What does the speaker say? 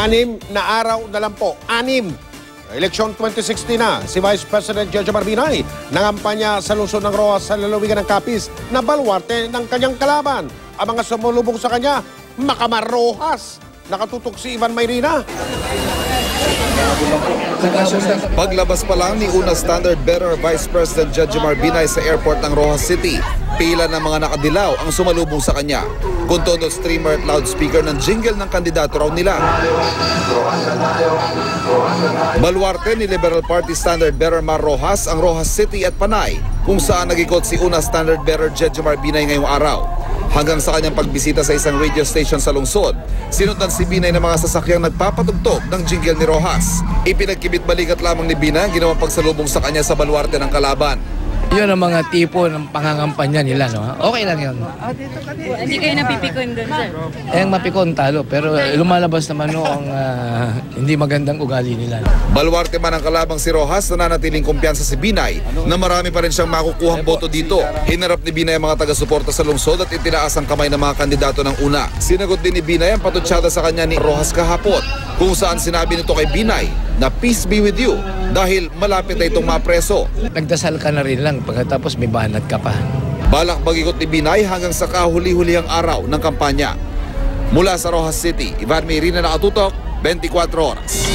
6 na araw na lang po. 6. Eleksyon 2016 na. Si Vice President Jejomar Binay nangampanya sa lungsod ng Roxas sa lalawigan ng Capiz na baluarte ng kanyang kalaban. Ang mga sumulubong sa kanya, Makamar Roxas. Nakatutok si Ivan Mayrina. Paglabas pa lang ni una standard bearer Vice President Jejomar Binay sa airport ng Roxas City, pila ng mga nakadilaw ang sumalubong sa kanya. Kung todo streamer at loudspeaker ng jingle ng kandidato raw nila. Baluarte ni Liberal Party standard bearer Mar Roxas ang Roxas City at Panay, kung saan nag-ikot si una standard bearer Jejomar Binay ngayong araw. Hanggang sa kanyang pagbisita sa isang radio station sa lungsod, sinundan si Binay ng mga sasakyang nagpapatugtog ng jingle ni Roxas. Ipinagkibit balikat lamang ni Binay ang ginawang pagsalubong sa kanya sa baluarte ng kalaban. Yun ang mga tipo ng pangangampanya nila, no? Okay lang yun. Hindi kayo napipikon doon, sir? Ang mapikon talo, pero lumalabas naman no ang hindi magandang ugali nila. Baluarte man ang kalabang si Roxas, nananatiling kumpiyansa si Binay na marami pa rin siyang makukuhang boto dito. Hinarap ni Binay ang mga taga-suporta sa lungsod at itinaas ang kamay ng mga kandidato ng una. Sinagot din ni Binay ang patutsada sa kanya ni Roxas kahapon, kung saan sinabi nito kay Binay na peace be with you dahil malapit na itong mapreso. Nagdasal ka na rin lang pagkatapos may banat ka pa. Balak mag-ikot ni Binay hanggang sa kahuli-hulihang araw ng kampanya. Mula sa Roxas City, Ivan Mayrina, nakatutok, 24 oras.